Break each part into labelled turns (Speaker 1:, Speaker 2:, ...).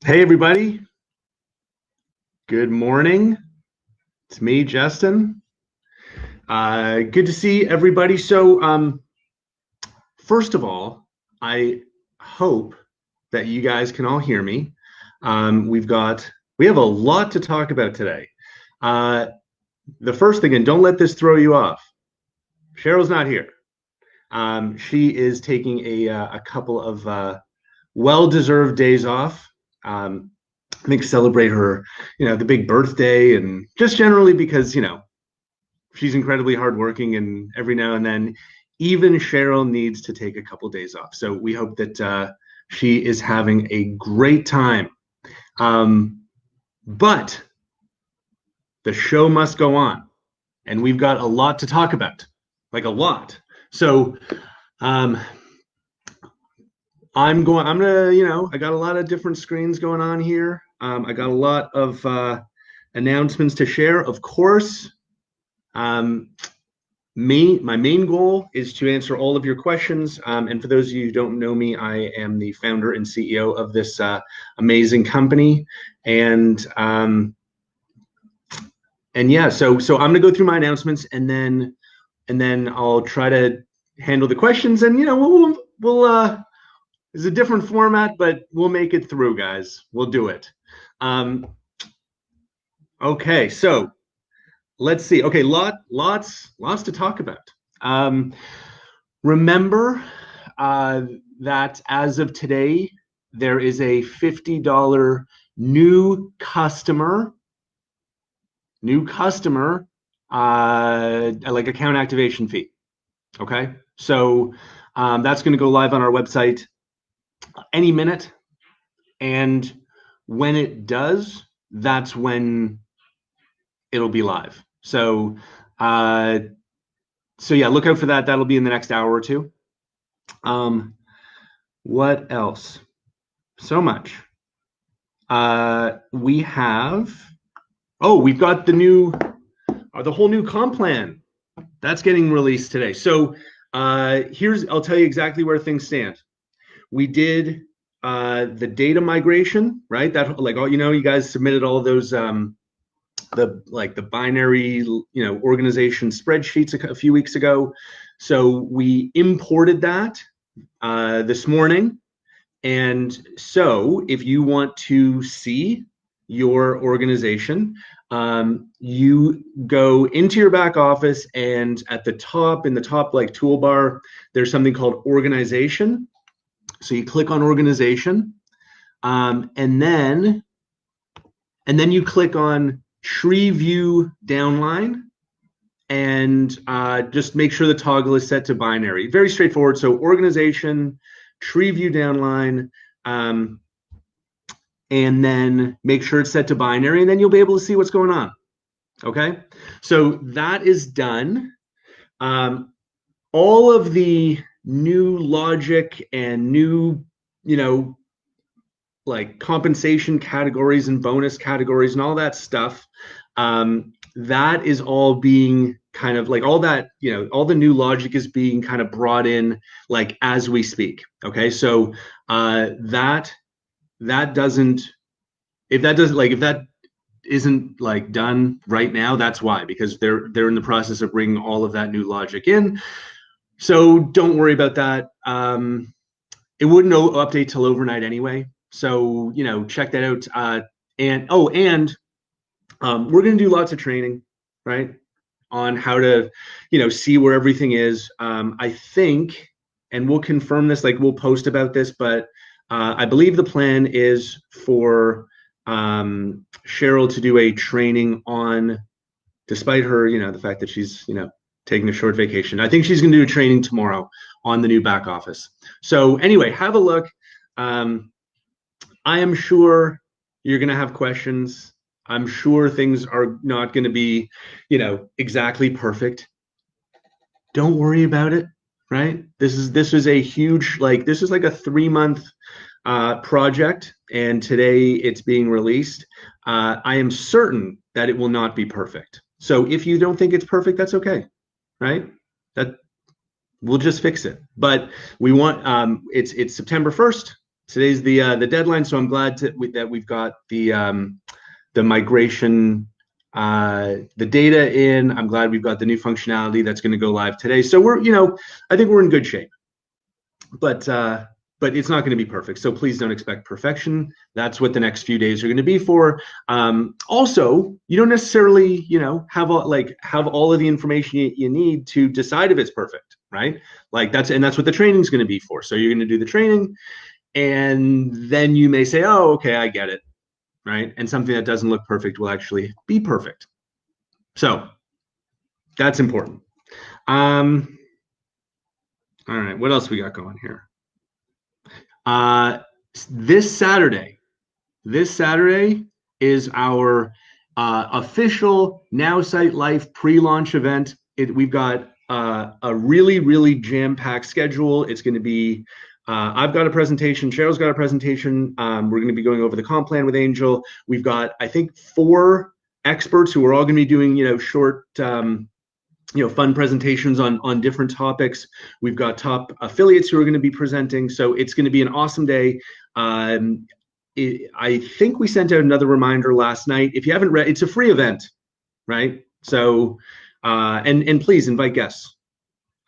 Speaker 1: Hey, everybody. Good morning. It's me, Justin. Good to see everybody. First of all, I hope that you guys can all hear me. We have a lot to talk about today. Uh, the first thing, and don't let this throw you off. Cheryl's not here. She is taking a couple of well-deserved days off. I think celebrate her, the big birthday, and just generally because, she's incredibly hardworking, and every now and then, even Cheryl needs to take a couple days off. So we hope that she is having a great time. But the show must go on, and we've got a lot to talk about, like a lot. So um, I'm gonna, I got a lot of different screens going on here. I got a lot of announcements to share. Of course, my main goal is to answer all of your questions. And for those of you who don't know me, I am the founder and CEO of this amazing company. And yeah, so I'm gonna go through my announcements, and then I'll try to handle the questions. And we'll it's a different format, but we'll make it through, guys. We'll do it. Okay, so let's see. Okay, lots to talk about. Remember that as of today, there is a $50 new customer like account activation fee. Okay, so that's going to go live on our website any minute, and when it does, that's when it'll be live. So yeah, look out for that. That'll be in the next hour or two. What else? So much. We've got the whole new comp plan that's getting released today. So I'll tell you exactly where things stand. We did the data migration, right? That, like, all, you guys submitted all of those the binary, organization spreadsheets a few weeks ago. So we imported that this morning. And so if you want to see your organization, you go into your back office, and in the top like toolbar, there's something called organization. So you click on organization, and then you click on tree view downline, and just make sure the toggle is set to binary. Very straightforward. So organization, tree view downline, and then make sure it's set to binary, and then you'll be able to see what's going on. Okay, so that is done. All of the new logic and new, like compensation categories and bonus categories and all that stuff, that is all being kind of like, all that, all the new logic is being kind of brought in like as we speak. Okay, so that isn't like done right now, that's why, because they're in the process of bringing all of that new logic in. So don't worry about that. It wouldn't update till overnight anyway. So, check that out. And we're going to do lots of training, right, on how to, see where everything is. I think, and we'll confirm this, like we'll post about this, but I believe the plan is for Cheryl to do a training on, despite her, the fact that she's, taking a short vacation. I think she's going to do a training tomorrow on the new back office. So anyway, have a look. I am sure you're going to have questions. I'm sure things are not going to be, exactly perfect. Don't worry about it, right? This was a huge, this is like a 3-month project, and today it's being released. I am certain that it will not be perfect. So if you don't think it's perfect, that's okay, right? That we'll just fix it. But we want it's September 1st. today's the deadline. So I'm glad that we've got the migration, the data in. I'm glad we've got the new functionality that's going to go live today. So we're, I think we're in good shape. But it's not going to be perfect. So please don't expect perfection. That's what the next few days are going to be for. Also, you don't necessarily, have all of the information you need to decide if it's perfect, right? Like that's what the training is going to be for. So you're going to do the training, and then you may say, "Oh, okay, I get it," right? And something that doesn't look perfect will actually be perfect. So that's important. All right, what else we got going here? This Saturday is our official Now Site Life pre-launch event. We've got a really, really jam-packed schedule. It's going to be, I've got a presentation, Cheryl's got a presentation. We're going to be going over the comp plan with Angel. We've got, I think, 4 experts who are all going to be doing, short, fun presentations on different topics. We've got top affiliates who are going to be presenting. So it's going to be an awesome day. I think we sent out another reminder last night. If you haven't read, it's a free event, right? So, and please invite guests.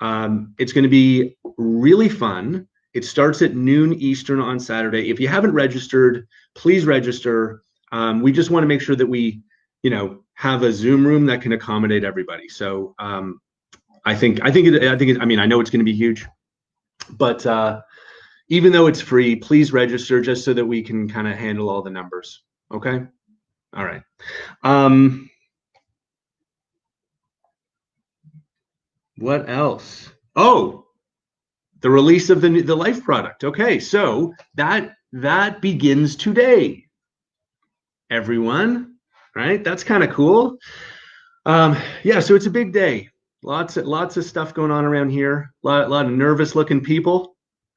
Speaker 1: It's going to be really fun. It starts at noon Eastern on Saturday. If you haven't registered, please register. We just want to make sure that we, have a Zoom room that can accommodate everybody. So I know it's going to be huge, but even though it's free, please register just so that we can kind of handle all the numbers. Okay. All right. What else? Oh, the release of the Life product. Okay. So that begins today, everyone. Right. That's kind of cool. Yeah. So it's a big day. Lots of stuff going on around here. A lot of nervous looking people.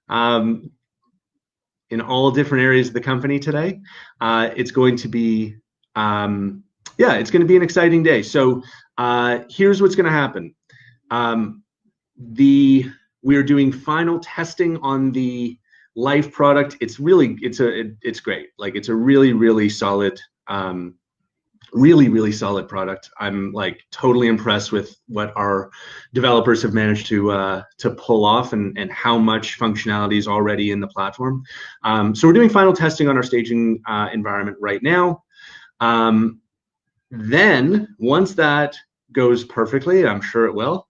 Speaker 1: In all different areas of the company today. It's going to be, it's going to be an exciting day. So here's what's going to happen. We are doing final testing on the Life product. It's great. Like it's a really, really solid, really solid product. I'm like totally impressed with what our developers have managed to pull off and how much functionality is already in the platform. So we're doing final testing on our staging environment right now. Then once that goes perfectly, I'm sure it will,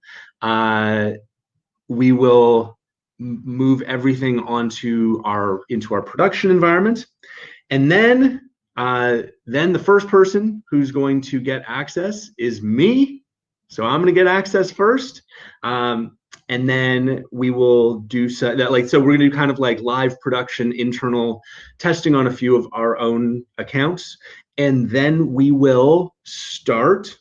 Speaker 1: we will move everything into our production environment, and then the first person who's going to get access is me. So I'm going to get access first. And then we will do so we're going to do kind of like live production, internal testing on a few of our own accounts. And then we will start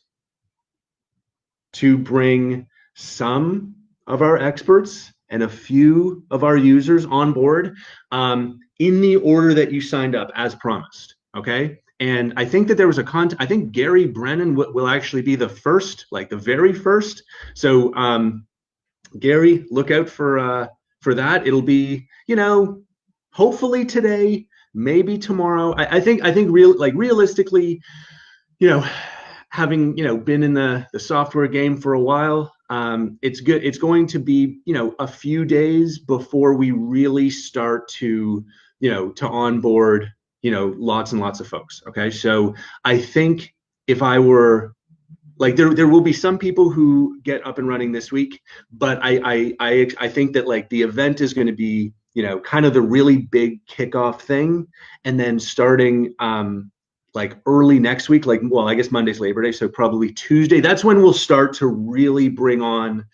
Speaker 1: to bring some of our experts and a few of our users on board in the order that you signed up as promised. Okay. And I think that there was I think Gary Brennan will actually be the first, like the very first. So Gary, look out for that. It'll be, hopefully today, maybe tomorrow. I think realistically, having, been in the software game for a while, it's good. It's going to be, a few days before we really start to onboard, lots and lots of folks. Okay. So I think if I were like, there will be some people who get up and running this week, but I think that like the event is going to be, kind of the really big kickoff thing. And then starting, like early next week, I guess Monday's Labor Day. So probably Tuesday, that's when we'll start to really bring on,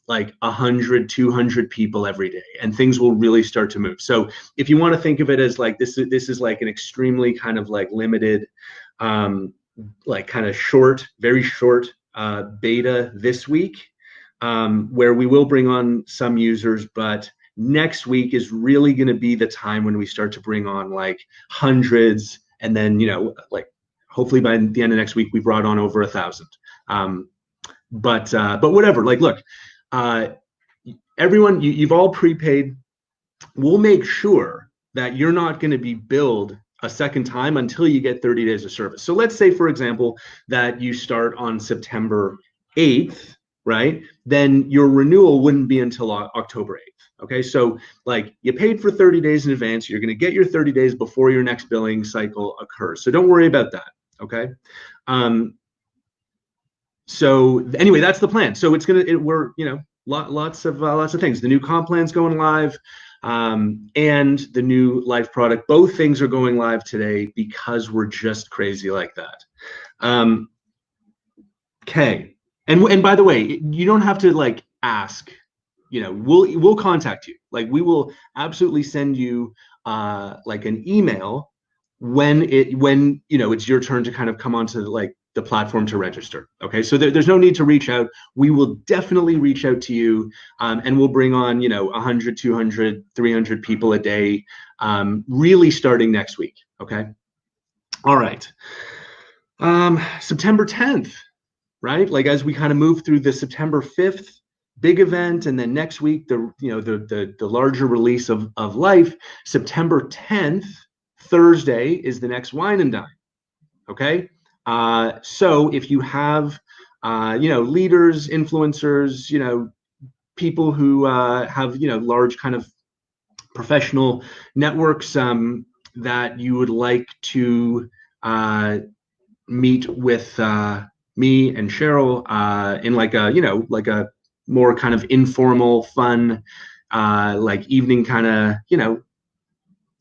Speaker 1: like 100, 200 people every day, and things will really start to move. So if you want to think of it as like, this is like an extremely kind of like limited, like kind of short, very short beta this week, where we will bring on some users, but next week is really going to be the time when we start to bring on like hundreds. And then, like hopefully by the end of next week, we brought on over 1,000. But whatever, like, look, everyone, you've all prepaid. We'll make sure that you're not going to be billed a second time until you get 30 days of service. So let's say, for example, that you start on September 8th, right? Then your renewal wouldn't be until October 8th. Okay, so like you paid for 30 days in advance, you're going to get your 30 days before your next billing cycle occurs. So don't worry about that. Okay. So anyway, that's the plan. So we're lots of things. The new comp plan's going live, and the new life product. Both things are going live today because we're just crazy like that. Okay. And by the way, you don't have to like ask. We'll contact you. Like we will absolutely send you like an email when it's your turn to kind of come onto like the platform to register. Okay, so there's no need to reach out. We will definitely reach out to you, and we'll bring on 100, 200, 300 people a day, really starting next week. Okay, all right. September 10th, right? Like as we kind of move through the September 5th big event, and then next week the larger release of life. September 10th, Thursday, is the next wine and dine. Okay, so if you have leaders, influencers, people who have large kind of professional networks that you would like to meet with me and Cheryl in like a more kind of informal, fun, like evening kind of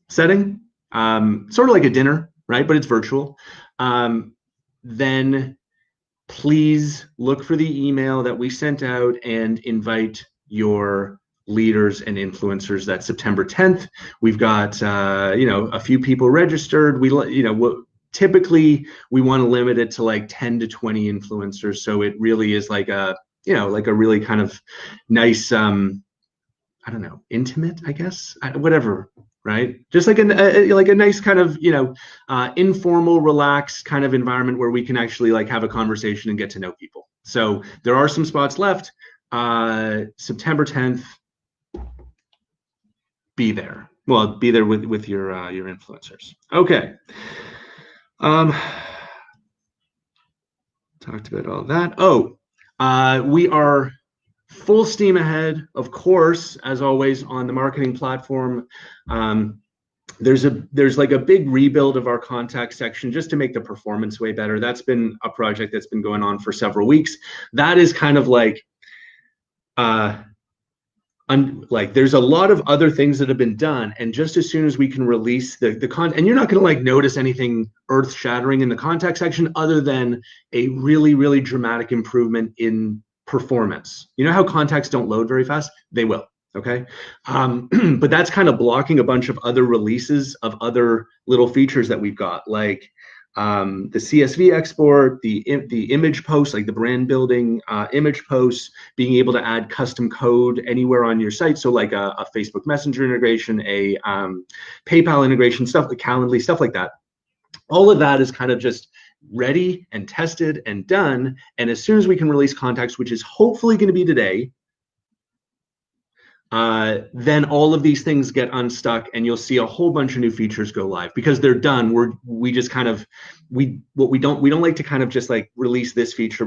Speaker 1: setting, sort of like a dinner, right? But it's virtual. Then please look for the email that we sent out and invite your leaders and influencers. That's September 10th. We've got a few people registered. Typically we want to limit it to like 10 to 20 influencers, so it really is like a really kind of nice I don't know, intimate, I guess, whatever, right? Just like a nice kind of informal, relaxed kind of environment where we can actually like have a conversation and get to know people. So there are some spots left. September 10th, be there. Well, be there with your influencers. Okay. Talked about all that. Oh, we are full steam ahead, of course, as always, on the marketing platform. There's like a big rebuild of our contact section just to make the performance way better. That's been a project that's been going on for several weeks. That is kind of like there's a lot of other things that have been done, and just as soon as we can release the content, and you're not going to like notice anything earth shattering in the contact section other than a really, really dramatic improvement in performance. You know how contacts don't load very fast? They will. Okay. But that's kind of blocking a bunch of other releases of other little features that we've got, like the CSV export, the image posts, like the brand building image posts, being able to add custom code anywhere on your site. So like a Facebook Messenger integration, a PayPal integration, stuff like Calendly, stuff like that. All of that is kind of just ready and tested and done. And as soon as we can release contacts, which is hopefully going to be today, then all of these things get unstuck and you'll see a whole bunch of new features go live because they're done. We don't like to kind of just like release this feature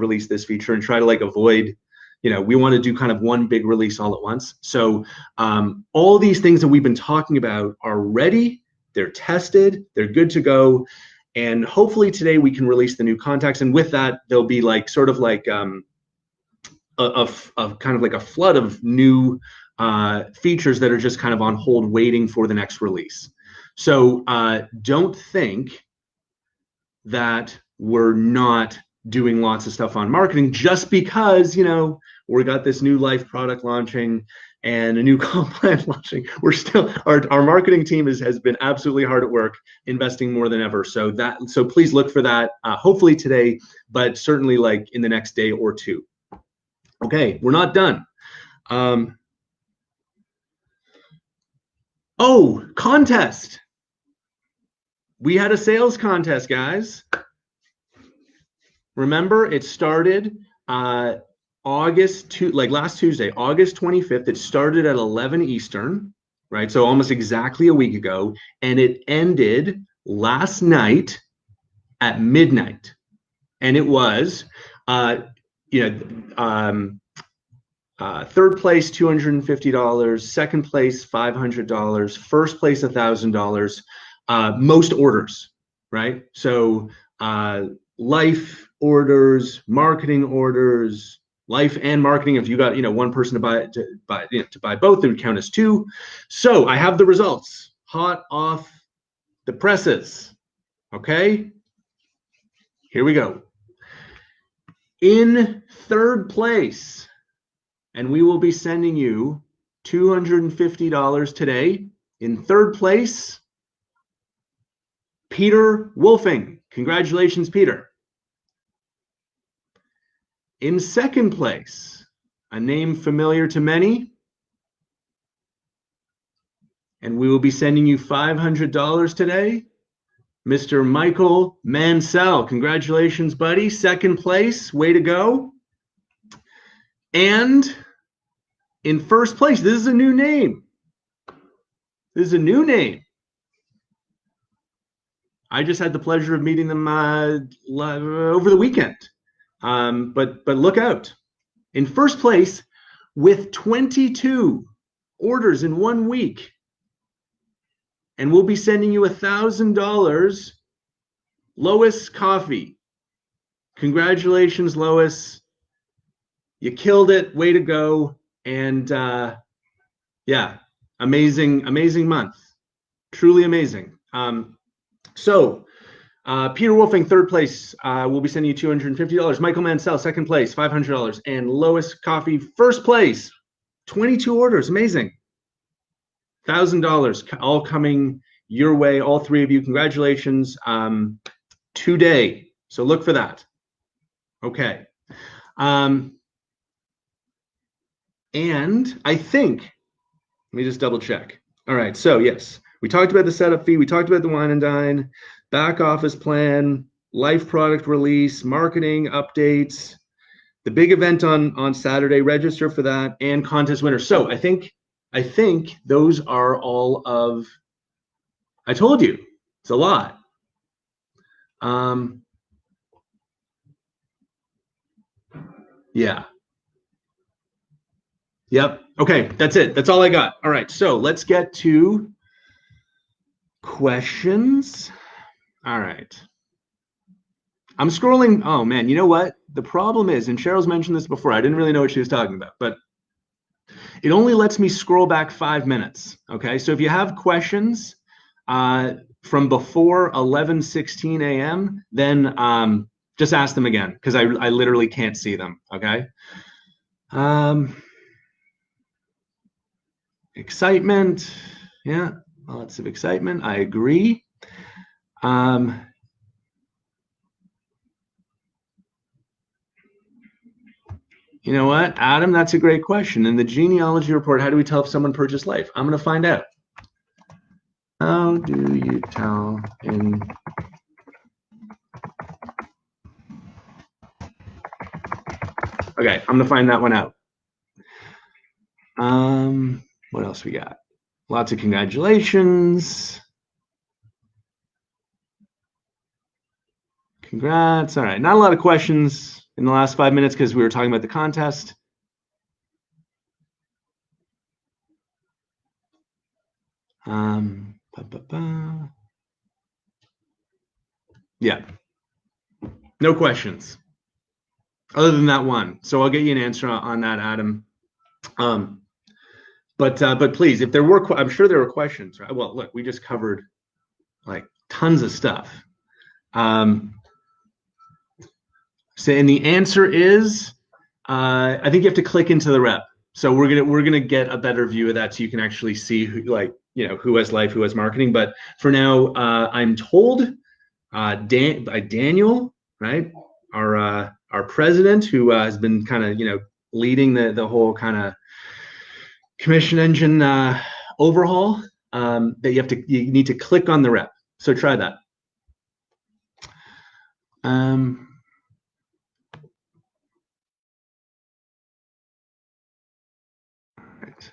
Speaker 1: and try to like avoid, we want to do kind of one big release all at once. So all these things that we've been talking about are ready, they're tested, they're good to go. And hopefully today we can release the new contacts. And with that, there'll be like sort of like a kind of like a flood of new features that are just kind of on hold waiting for the next release. So don't think that we're not doing lots of stuff on marketing just because, we got this new life product launching and a new comp plan launching. We're still, our marketing team has been absolutely hard at work, investing more than ever. So please look for that, hopefully today, but certainly like in the next day or two. Okay, we're not done. Oh, contest. We had a sales contest, guys. Remember, it started last Tuesday, August 25th. It started at 11 Eastern. right? So almost exactly a week ago, and it ended last night at midnight, and it was, you know, third place $250, second place $500, first place $1,000, most orders, right? So life orders, marketing orders, life and marketing. If you got one person to buy both, it would count as two. So I have the results hot off the presses. Okay, here we go. In third place, and we will be sending you $250 today. In third place, Peter Wolfing. Congratulations, Peter. In second place, a name familiar to many, and we will be sending you $500 today, Mr. Michael Mansell. Congratulations, buddy. Second place, way to go. And in first place, this is a new name. This is a new name. I just had the pleasure of meeting them over the weekend. But look out. In first place, with 22 orders in 1 week, and we'll be sending you $1,000, Lois Coffee. Congratulations, Lois. You killed it. Way to go. And yeah, amazing month. Truly amazing. So Peter Wolfing, third place, we'll be sending you $250. Michael Mansell, second place, $500. And Lois Coffee, first place, 22 orders. Amazing. $1,000 all coming your way, all three of you. Congratulations today. So look for that. Okay. And I think, let me just double check. All right. So yes, we talked about the setup fee. We talked about the wine and dine, back office plan, life product release, marketing updates, the big event on Saturday. Register for that, and contest winners. So I think those are all of. I told you it's a lot. Yeah. Yep. Okay. That's it. That's all I got. All right. So let's get to questions. All right. I'm scrolling. Oh man, you know what? The problem is, and Cheryl's mentioned this before, I didn't really know what she was talking about, but it only lets me scroll back 5 minutes. Okay. So if you have questions from before 11:16 a.m., then just ask them again, because I literally can't see them. Okay. Excitement. Yeah. Lots of excitement. I agree. You know what, Adam, that's a great question. In the genealogy report, how do we tell if someone purchased life? I'm going to find out. How do you tell in... Okay, I'm going to find that one out. What else we got? Lots of congratulations. Congrats. All right, not a lot of questions in the last 5 minutes because we were talking about the contest. Yeah, no questions other than that one. So I'll get you an answer on that, Adam. But please, if there were, I'm sure there were questions. Right? Well, look, we just covered like tons of stuff. So, and the answer is, I think you have to click into the rep. So we're gonna get a better view of that, so you can actually see who has life, who has marketing. But for now, I'm told by Daniel, right, our president, who has been kind of leading the whole kind of commission engine overhaul, that you need to click on the rep. So try that. Right.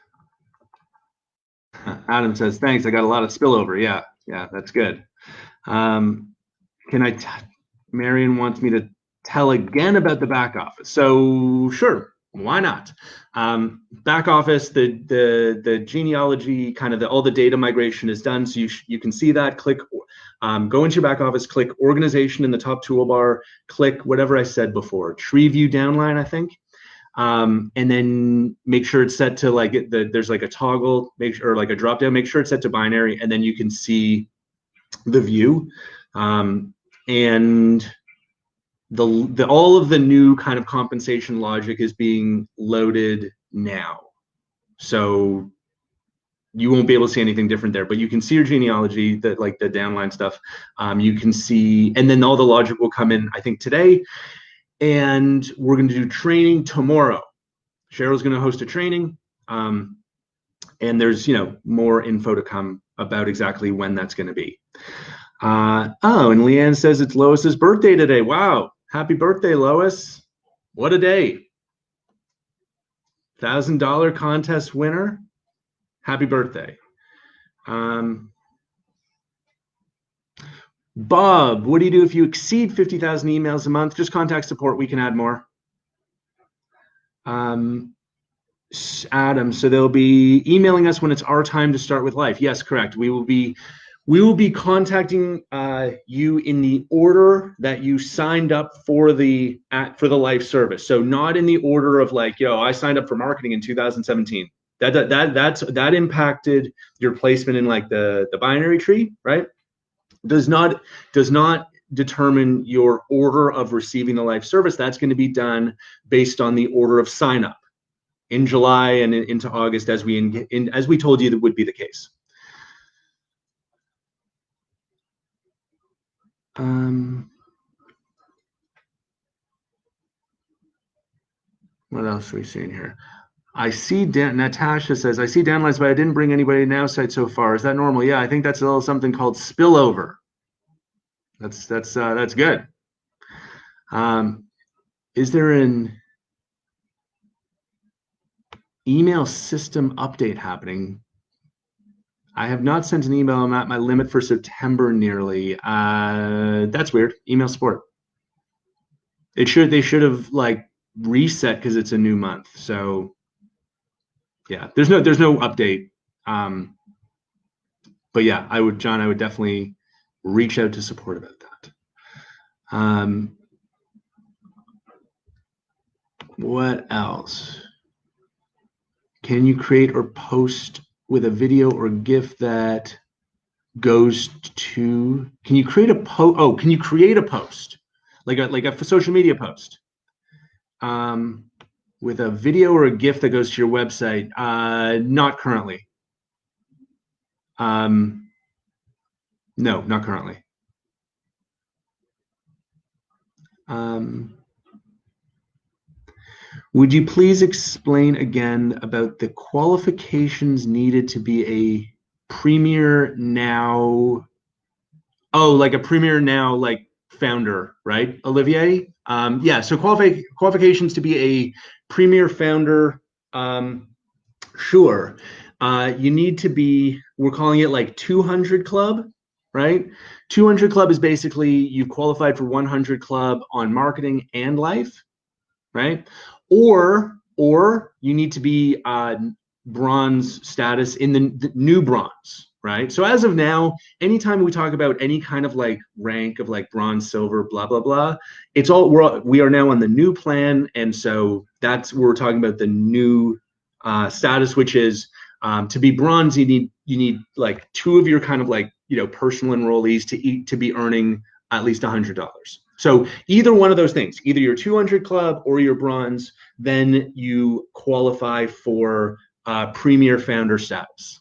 Speaker 1: Adam says, thanks. I got a lot of spillover. Yeah, that's good. Um, can I, Marion wants me to tell again about the back office. So sure, why not? Back office, the genealogy, kind of all the data migration is done. So you can see that. Click, go into your back office, click organization in the top toolbar, click whatever I said before, tree view downline, I think. And then make sure it's set to like there's like a toggle, or like a drop down, make sure it's set to binary, and then you can see the view. And the all of the new kind of compensation logic is being loaded now. So you won't be able to see anything different there, but you can see your genealogy, that like the downline stuff. You can see, and then all the logic will come in, I think, today. And we're going to do training tomorrow. Cheryl's going to host a training. And there's, more info to come about exactly when that's going to be. And Leanne says it's Lois's birthday today. Wow. Happy birthday, Lois. What a day. $1,000 contest winner. Happy birthday. Bob, what do you do if you exceed 50,000 emails a month? Just contact support. We can add more. Adam, so they'll be emailing us when it's our time to start with life. Yes, correct. We will be contacting you in the order that you signed up for the life service. So not in the order of like, I signed up for marketing in 2017. That impacted your placement in like the binary tree, right? Does not determine your order of receiving the life service. That's going to be done based on the order of sign up in July and into August, as we told you that would be the case. What else are we seeing here? I see Natasha says, I see downlines, but I didn't bring anybody to Now site so far. Is that normal? Yeah, I think that's a little something called spillover. That's good. Is there an email system update happening? I have not sent an email. I'm at my limit for September nearly. That's weird. Email support. They should have like reset because it's a new month. So yeah, there's no update. But yeah, I would definitely reach out to support about that. What else? Can you create or post with a video or GIF that goes to? Can you create a post? Oh, can you create a post like a social media post? With a video or a GIF that goes to your website? Not currently. No, not currently. Would you please explain again about the qualifications needed to be a Premier Now? Oh, like a Premier Now, like founder, right, Olivier? Yeah, so qualifications to be a Premier founder, sure. You need to be, we're calling it like 200 Club, right? 200 Club is basically you've qualified for 100 Club on marketing and life, right? Or you need to be bronze status in the new bronze, right? So as of now, anytime we talk about any kind of like rank of like bronze, silver, blah blah blah, it's all we are now on the new plan, and so we're talking about the new status, which is to be bronze, you need like two of your kind of like personal enrollees to be earning at least $100. So either one of those things, either your 200 Club or your bronze, then you qualify for Premier founder status.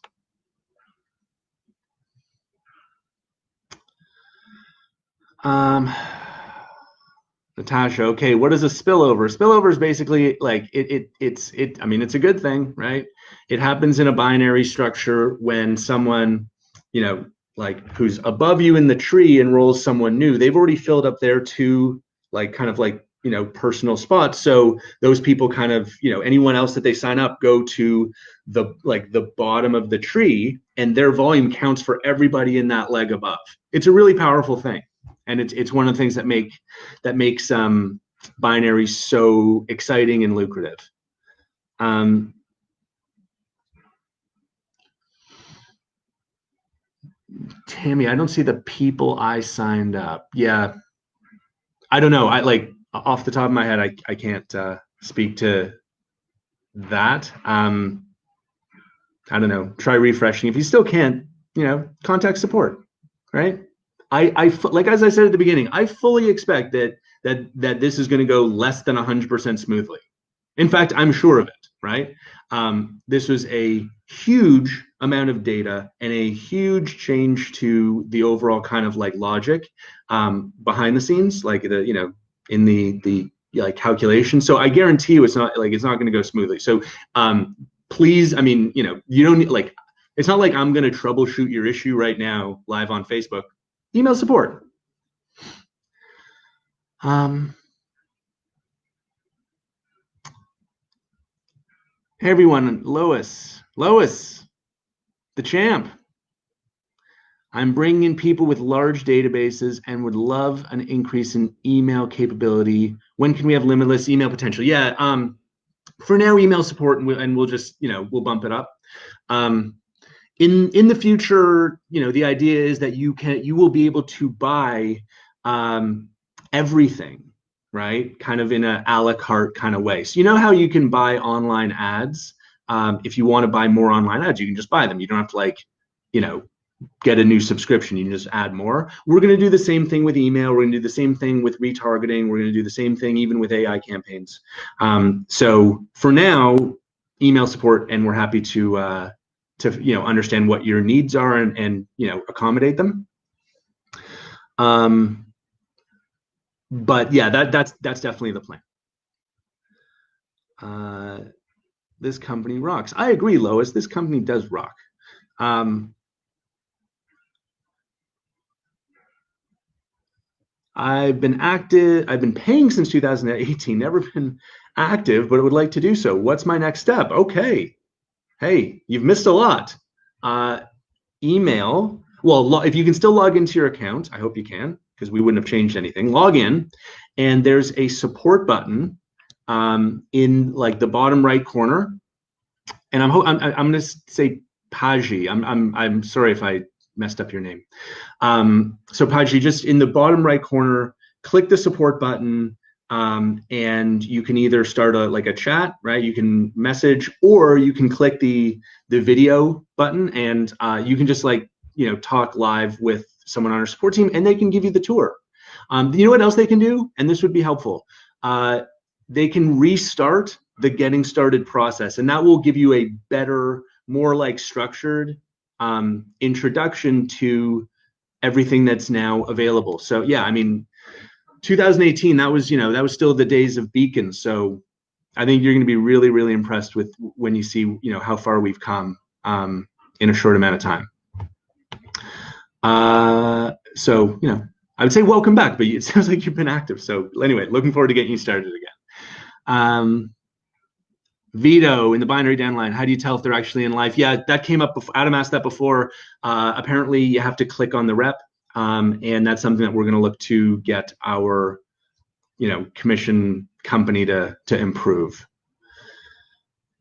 Speaker 1: Natasha, okay, what is a spillover? Spillover is basically like I mean, it's a good thing, right? It happens in a binary structure when someone, like who's above you in the tree enrolls someone new. They've already filled up their two, like kind of like, personal spots. So those people kind of, anyone else that they sign up go to the bottom of the tree, and their volume counts for everybody in that leg above. It's a really powerful thing. And it's one of the things that makes binaries so exciting and lucrative. Tammy, I don't see the people I signed up. Yeah, I don't know. I like off the top of my head, I can't speak to that. I don't know. Try refreshing. If you still can't, contact support. Right. I like, as I said at the beginning, I fully expect that this is going to go less than 100% smoothly. In fact, I'm sure of it. Right. This was a huge amount of data and a huge change to the overall kind of like logic behind the scenes, like in the like calculation. So I guarantee you it's not going to go smoothly. So please, I mean, you don't need, like, it's not like I'm going to troubleshoot your issue right now live on Facebook. Email support. Hey everyone, Lois, the champ. I'm bringing in people with large databases and would love an increase in email capability. When can we have limitless email potential? Yeah, for now, email support, and we'll just, we'll bump it up. In the future, the idea is that you will be able to buy everything, right? Kind of in a la carte kind of way. So how you can buy online ads. If you want to buy more online ads, you can just buy them. You don't have to get a new subscription. You can just add more. We're going to do the same thing with email. We're going to do the same thing with retargeting. We're going to do the same thing even with AI campaigns. So for now, email support, and we're happy to understand what your needs are and accommodate them. But yeah, that's definitely the plan. This company rocks. I agree, Lois. This company does rock. I've been paying since 2018, never been active, but I would like to do so. What's my next step? Okay. Hey, you've missed a lot. Email. Well, if you can still log into your account, I hope you can, because we wouldn't have changed anything. Log in, and there's a support button in like the bottom right corner. And I'm going to say Paji. I'm sorry if I messed up your name. So Paji, just in the bottom right corner, click the support button, and you can either start a chat, right? You can message, or you can click the video button, and you can just talk live with someone on our support team, and they can give you the tour. You know what else they can do? And this would be helpful. They can restart the getting started process, and that will give you a better, more structured introduction to everything that's now available. So yeah, I mean, 2018, that was still the days of beacons. So I think you're going to be really, really impressed with when you see how far we've come in a short amount of time. So I would say welcome back, but it sounds like you've been active. So anyway, looking forward to getting you started again. Vito in the binary downline, how do you tell if they're actually in live? Yeah, that came up before. Adam asked that before. Apparently you have to click on the rep, and that's something that we're going to look to get our commission company to improve.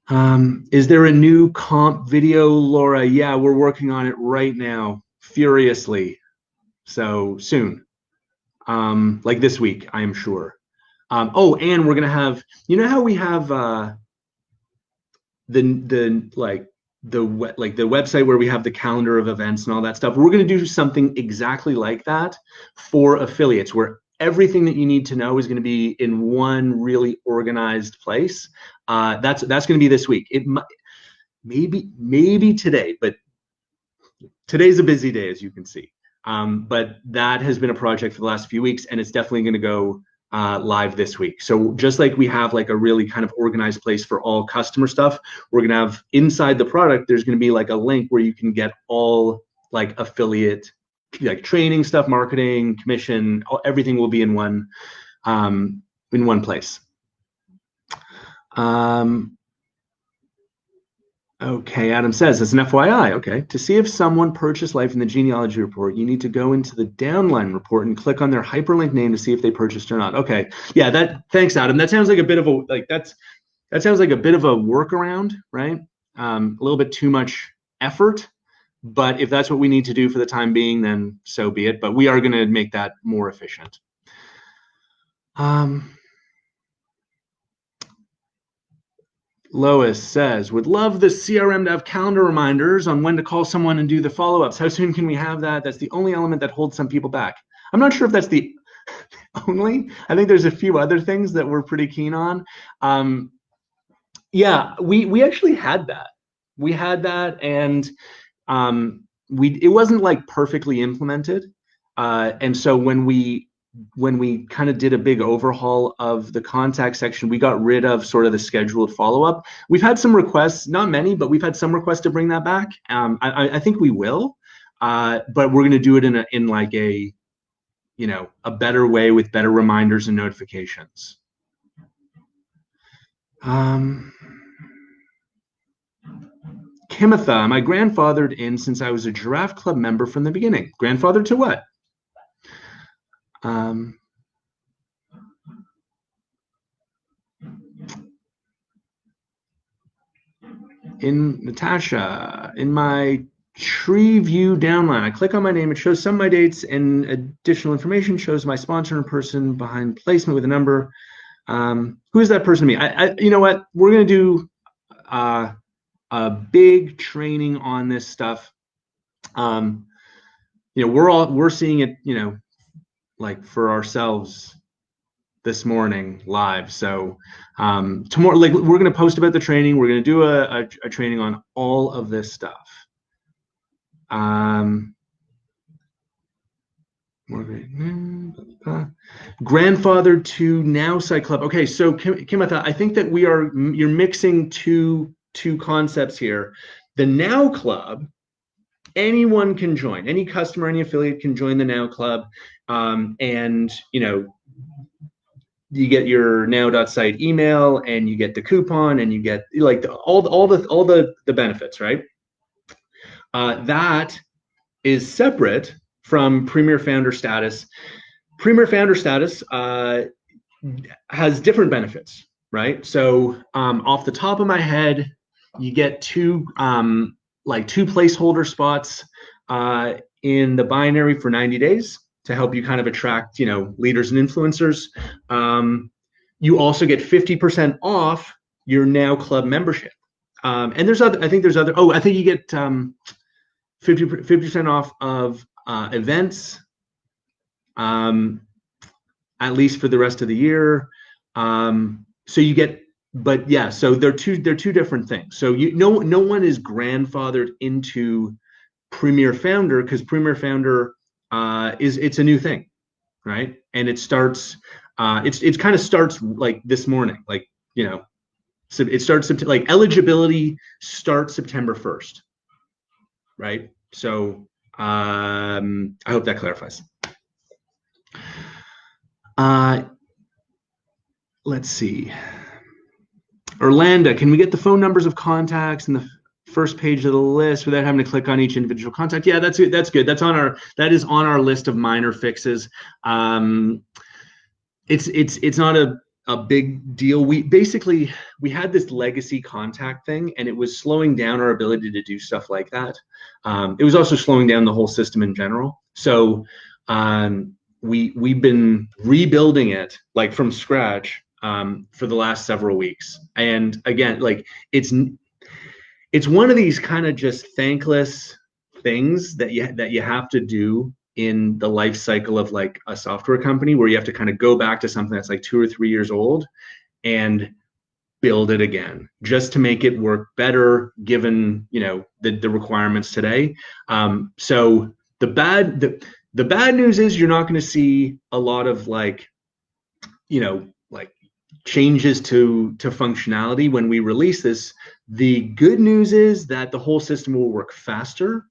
Speaker 1: Is there a new comp video, Laura? Yeah, we're working on it right now, furiously. So soon, like this week, I am sure. Oh, and we're gonna have, how we have the website where we have the calendar of events and all that stuff. We're going to do something exactly like that for affiliates, where everything that you need to know is going to be in one really organized place. That's going to be this week. It maybe today, but today's a busy day, as you can see. But that has been a project for the last few weeks, and it's definitely going to go live this week. So just like we have a really kind of organized place for all customer stuff, we're going to have inside the product, there's going to be a link where you can get all affiliate training stuff, marketing, commission, everything will be in one in one place. Okay, Adam says, as an FYI, okay, to see if someone purchased life in the genealogy report, you need to go into the downline report and click on their hyperlink name to see if they purchased or not. Okay, yeah, thanks, Adam. That sounds like a bit of a, that sounds like a bit of a workaround, right? A little bit too much effort, but if that's what we need to do for the time being, then so be it. But we are going to make that more efficient. Lois says, would love the CRM to have calendar reminders on when to call someone and do the follow-ups. How soon can we have that? That's the only element that holds some people back. I'm not sure if that's the only. I think there's a few other things that we're pretty keen on. Yeah, we actually had that. We had that, and it wasn't like perfectly implemented. And so when we kind of did a big overhaul of the contact section, we got rid of sort of the scheduled follow-up. We've had some requests, not many, but we've had some requests to bring that back. I think we will, but we're going to do it in like a better way with better reminders and notifications. Kimitha, am I grandfathered in since I was a Giraffe Club member from the beginning? Grandfathered to what? Natasha, in my tree view downline, I click on my name, it shows some of my dates, and additional information shows my sponsor and person behind placement with a number. Who is that person to me? You know what? We're going to do a big training on this stuff. We're seeing it, like for ourselves this morning live. So tomorrow, like, we're going to post about the training. We're going to do a training on all of this stuff. Grandfathered to Now Site Club. Okay, so Kimitha, I think that you're mixing two concepts here. The Now Club, anyone can join. Any customer, any affiliate can join the Now Club, and you get your now.site email, and you get the coupon, and you get like all the benefits, right? That is separate from Premier Founder Status. Premier Founder Status has different benefits, right? So off the top of my head, you get two placeholder spots in the binary for 90 days to help you kind of attract, leaders and influencers. You also get 50% off your Now Club membership. And I think you get 50% off of events, at least for the rest of the year. So you get, but yeah, so they're two different things. So no one is grandfathered into Premier Founder, because Premier Founder it's a new thing, right? And it starts it kind of starts like this morning, like, so it starts like eligibility starts September 1st, right? So I hope that clarifies. Let's see. Orlando, can we get the phone numbers of contacts in the first page of the list without having to click on each individual contact? Yeah, that's good. That's good. That is on our list of minor fixes. It's not a big deal. We had this legacy contact thing, and it was slowing down our ability to do stuff like that. It was also slowing down the whole system in general. So we've been rebuilding it like from scratch for the last several weeks. And again, like it's one of these kind of just thankless things that you have to do in the life cycle of like a software company, where you have to kind of go back to something that's like 2 or 3 years old and build it again, just to make it work better given the requirements today. So the bad news is you're not going to see a lot of like changes to functionality when we release this. The good news is that the whole system will work faster.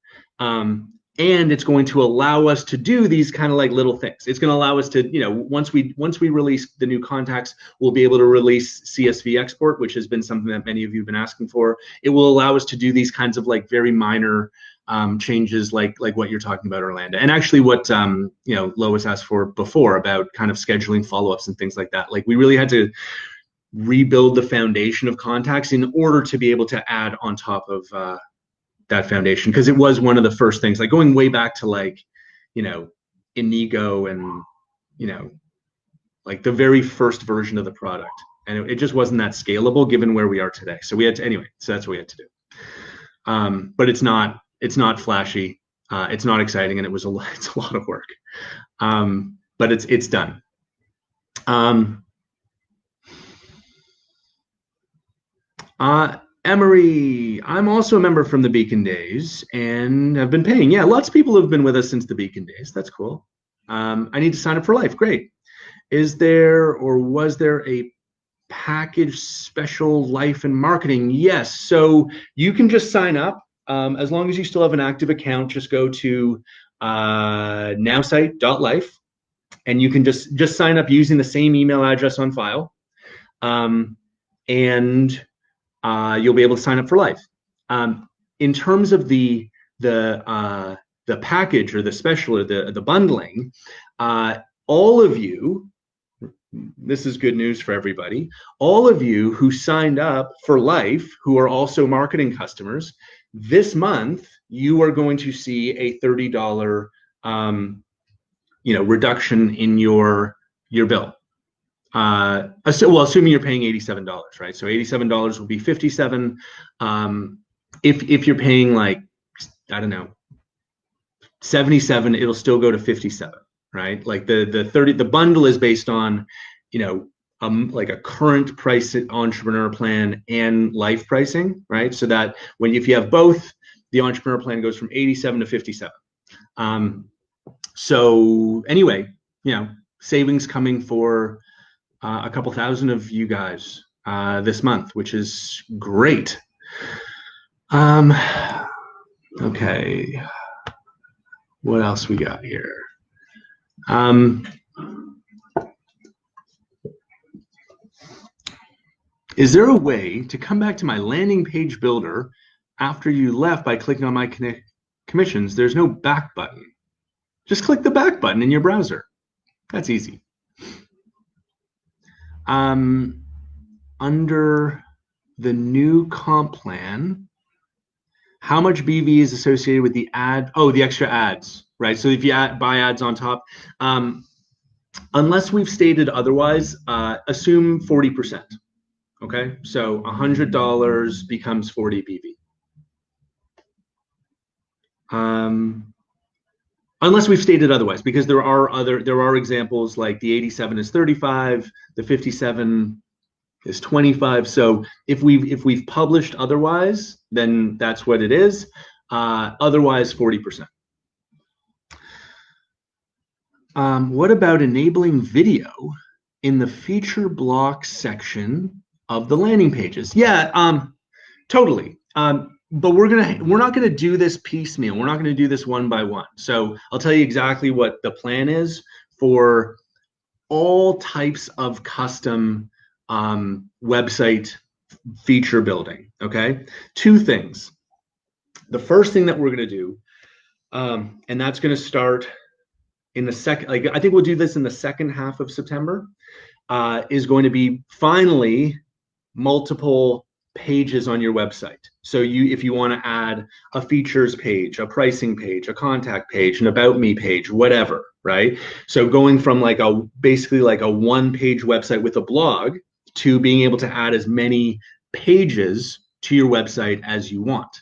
Speaker 1: and it's going to allow us to do these kind of like little things. It's going to allow us to, once we release the new contacts, we'll be able to release CSV export, which has been something that many of you have been asking for. It will allow us to do these kinds of like very minor changes, like what you're talking about, Orlando, and actually what Lois asked for before about kind of scheduling follow-ups and things like that. Like we really had to rebuild the foundation of contacts in order to be able to add on top of that foundation, because it was one of the first things, like going way back to like Inigo and like the very first version of the product, and it just wasn't that scalable given where we are today. So we had to, anyway, so that's what we had to do. But it's not flashy, it's not exciting, and it's a lot of work, but it's done. Emery, I'm also a member from the Beacon Days and have been paying. Yeah, lots of people have been with us since the Beacon Days. That's cool. I need to sign up for life. Great. Is there or was there a package special life and marketing? Yes. So you can just sign up. As long as you still have an active account, just go to nowsite.life and you can just sign up using the same email address on file. And you'll be able to sign up for life. In terms of the package or the special or the bundling, all of you, this is good news for everybody, all of you who signed up for life, who are also marketing customers, this month you are going to see a $30 reduction in your bill. Assuming you're paying $87, right? So $87 will be $57. If you're paying like, I don't know, $77, it'll still go to $57, right? Like the bundle is based on, like a current price entrepreneur plan and life pricing, right? So that if you have both, the entrepreneur plan goes from 87 to 57. So anyway, savings coming for a couple thousand of you guys this month, which is great. Okay, what else we got here? Is there a way to come back to my landing page builder after you left by clicking on my commissions? There's no back button. Just click the back button in your browser. That's easy. Under the new comp plan, how much BV is associated with the ad? Oh, the extra ads, right? So if you buy ads on top, unless we've stated otherwise, assume 40%. Okay, so $100 becomes 40 BV. Unless we've stated otherwise, because there are examples like the 87 is 35, the 57 is 25. So if we've published otherwise, then that's what it is. Otherwise, 40%. What about enabling video in the feature block section of the landing pages? Yeah, totally. But we're not gonna do this piecemeal. We're not gonna do this one by one. So I'll tell you exactly what the plan is for all types of custom website feature building. Okay, two things. The first thing that we're gonna do, and that's gonna start in the second. Like I think we'll do this in the second half of September. Is going to be finally multiple pages on your website. So if you want to add a features page, a pricing page, a contact page, an about me page, whatever, right? So going from basically like a one-page website with a blog to being able to add as many pages to your website as you want.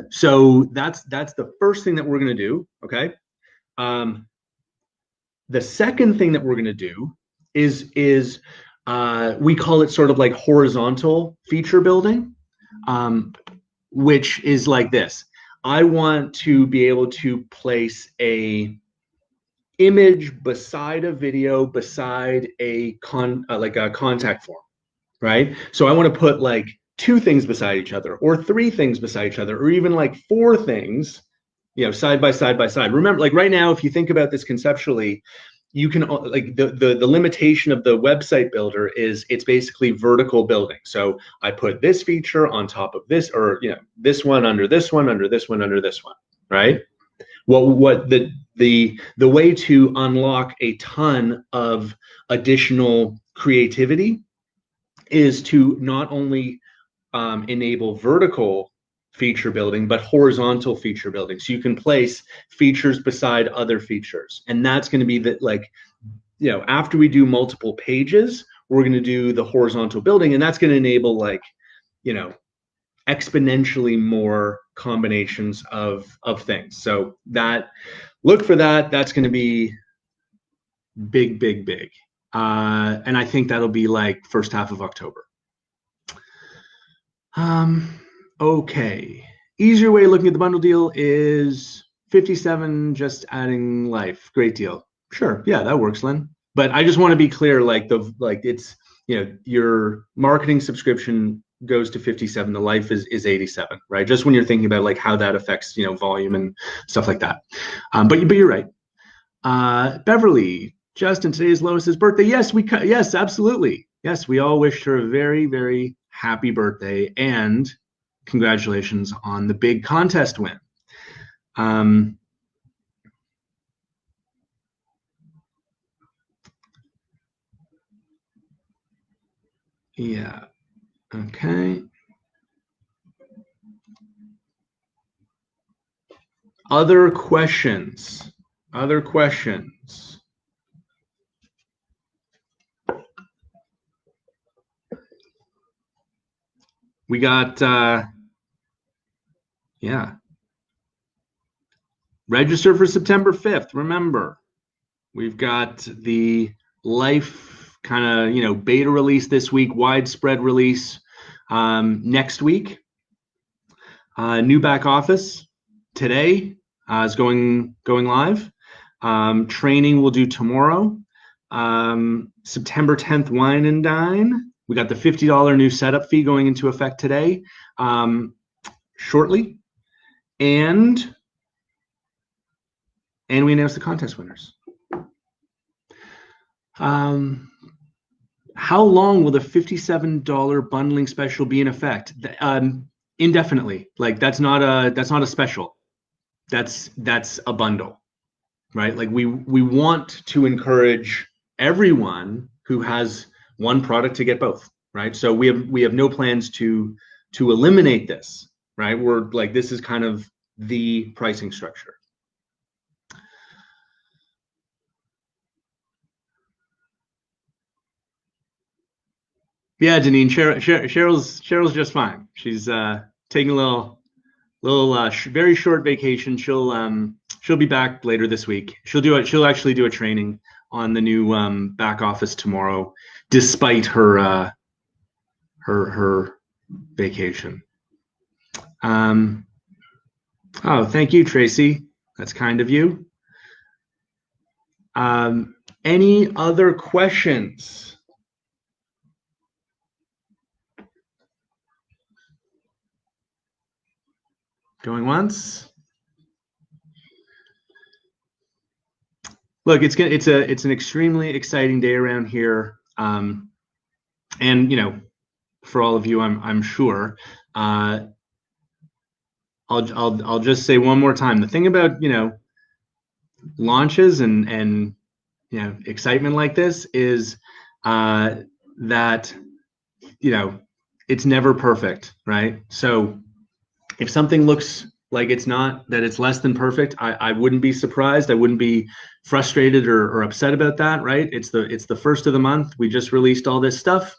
Speaker 1: So that's the first thing that we're going to do, okay? The second thing that we're going to do is we call it sort of like horizontal feature building, which is like this. I want to be able to place a image beside a video, beside a contact form, right? So I want to put like two things beside each other, or three things beside each other, or even like four things side by side by side. Remember, like right now, if you think about this conceptually, you can like the limitation of the website builder is it's basically vertical building. So I put this feature on top of this, or this one under this one under this one under this one, right? What the way to unlock a ton of additional creativity is to not only enable vertical feature building, but horizontal feature building. So you can place features beside other features. And that's going to be after we do multiple pages, we're going to do the horizontal building. And that's going to enable exponentially more combinations of things. So look for that. That's going to be big, big, big. And I think that'll be like first half of October. Okay. Easier way of looking at the bundle deal is 57 just adding life. Great deal. Sure. Yeah, that works, Lynn. But I just want to be clear, it's, your marketing subscription goes to 57. The life is 87, right? Just when you're thinking about like how that affects, volume and stuff like that. But you're right. Beverly, Justin, today is Lois's birthday. Yes, yes, absolutely. Yes, we all wished her a very, very happy birthday and congratulations on the big contest win. Yeah. Okay. Other questions? Other questions? We got, yeah. Register for September 5th. Remember, we've got the life kind of, beta release this week, widespread release next week. New back office today is going live. Training we'll do tomorrow. September 10th, wine and dine. We got the $50 new setup fee going into effect today, shortly, and we announced the contest winners. How long will the $57 bundling special be in effect? Indefinitely. Like that's not a special. That's a bundle, right? Like we want to encourage everyone who has one product to get both, right? So we have no plans to eliminate this, right? We're like, this is kind of the pricing structure. Yeah, Janine, Cheryl's just fine. She's taking a little very short vacation. She'll be back later this week. She'll actually do a training on the new back office tomorrow, despite her vacation. Oh, thank you, Tracy. That's kind of you. Any other questions? Going once. Look, it's an extremely exciting day around here, and for all of you, I'm sure. I'll just say one more time. The thing about launches and excitement like this is that it's never perfect, right? So if something looks like it's less than perfect, I wouldn't be surprised. I wouldn't be frustrated or upset about that, right? It's the first of the month. We just released all this stuff.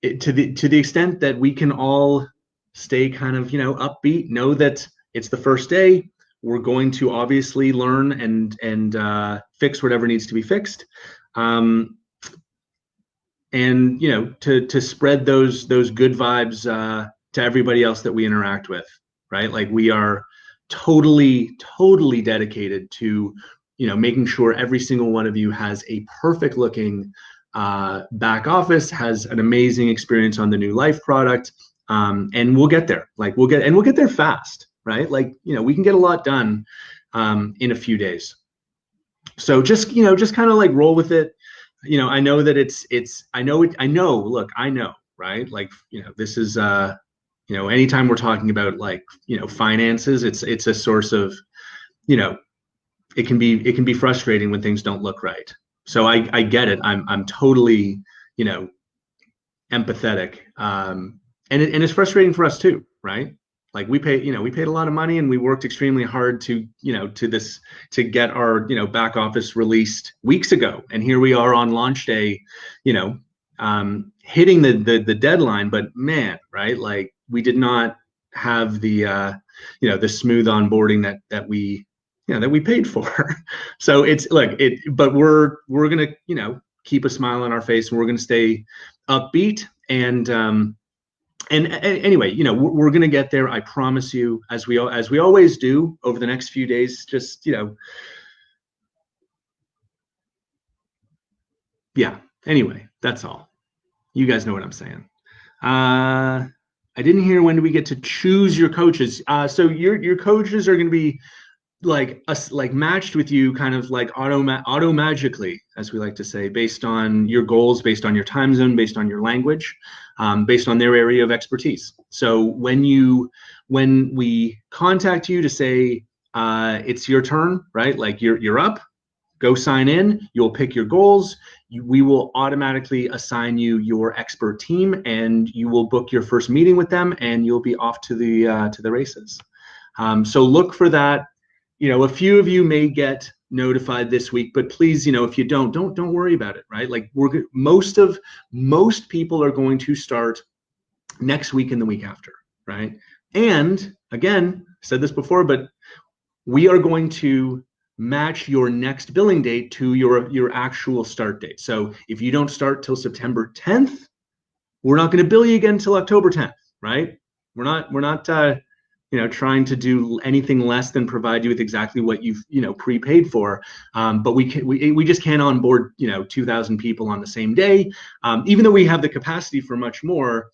Speaker 1: To the extent that we can all stay kind of upbeat, know that it's the first day. We're going to obviously learn and fix whatever needs to be fixed, and to spread those good vibes to everybody else that we interact with, right? Like we are totally dedicated to making sure every single one of you has a perfect looking back office, has an amazing experience on the new life product, and we'll get there. Like we'll get there fast. right? Like, we can get a lot done in a few days. So just, just kind of like roll with it. I know that look, I know, right? Like, this is, anytime we're talking about like, finances, it's a source of, you know, it can be frustrating when things don't look right. So I get it. I'm totally, you know, empathetic. And it's frustrating for us too, right? Like we paid a lot of money and we worked extremely hard to get our, back office released weeks ago. And here we are on launch day, hitting the deadline, but man, right? Like we did not have the smooth onboarding that we paid for. So but we're gonna, keep a smile on our face and we're gonna stay upbeat and anyway, we're going to get there. I promise you, as we always do over the next few days. Just yeah. Anyway, that's all. You guys know what I'm saying. I didn't hear, when do we get to choose your coaches? So your coaches are going to be like us, like matched with you, kind of like auto magically, as we like to say, based on your goals, based on your time zone, based on your language, based on their area of expertise. So when we contact you to say it's your turn, right? Like you're up, go sign in. You'll pick your goals. We will automatically assign you your expert team, and you will book your first meeting with them, and you'll be off to the races. So look for that. A few of you may get notified this week, but please, if you don't worry about it, right? Like most people are going to start next week and the week after, right? And again, I said this before, but we are going to match your next billing date to your actual start date. So if you don't start till September 10th, we're not going to bill you again until October 10th, right? We're not trying to do anything less than provide you with exactly what you've, prepaid for. But we just can't onboard, 2,000 people on the same day. Even though we have the capacity for much more,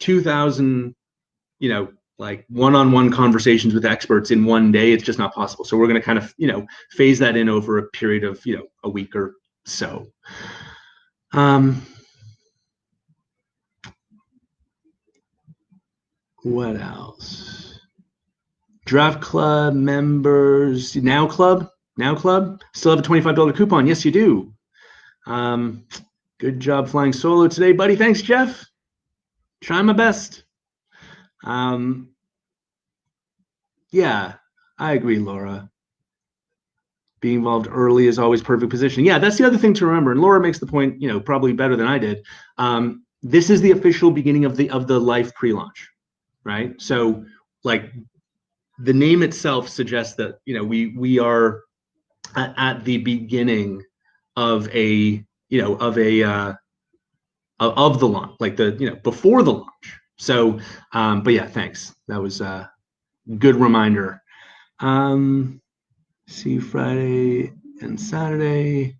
Speaker 1: 2,000, like one-on-one conversations with experts in one day, it's just not possible. So we're going to kind of, phase that in over a period of, a week or so. What else? Draft club members, now club, still have a $25 coupon. Yes, you do. Good job flying solo today, buddy. Thanks, Jeff. Trying my best. Yeah, I agree, Laura. Being involved early is always perfect position. Yeah, that's the other thing to remember. And Laura makes the point, probably better than I did. This is the official beginning of the life pre-launch, right? So, like, the name itself suggests that we are at the beginning of of the launch, like before the launch. So, but yeah, thanks. That was a good reminder. See you Friday and Saturday.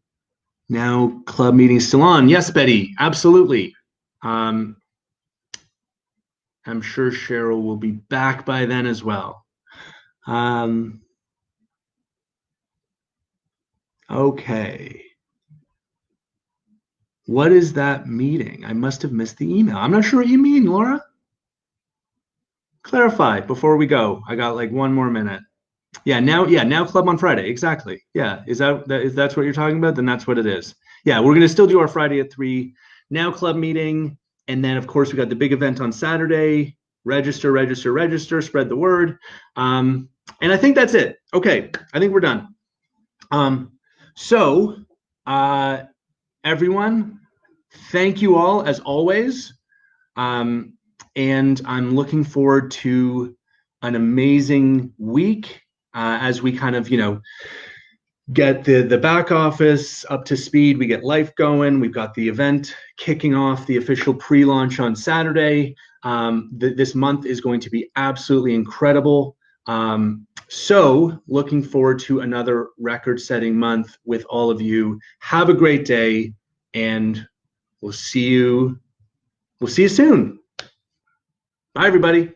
Speaker 1: Now club meeting's still on. Yes, Betty, absolutely. I'm sure Cheryl will be back by then as well. Okay. What is that meeting? I must have missed the email. I'm not sure what you mean, Laura. Clarify before we go. I got like one more minute. Now club on Friday. Exactly. Yeah. If that's what you're talking about, then that's what it is. Yeah, we're gonna still do our Friday at 3. Now club meeting, and then of course we got the big event on Saturday. Register, spread the word. And I think that's it. Okay, I think we're done. So everyone, thank you all as always. And I'm looking forward to an amazing week as we kind of, get the back office up to speed. We get life going. We've got the event kicking off, the official pre-launch on Saturday. This month is going to be absolutely incredible. So looking forward to another record-setting month with all of you. Have a great day, and we'll see you soon. Bye, everybody.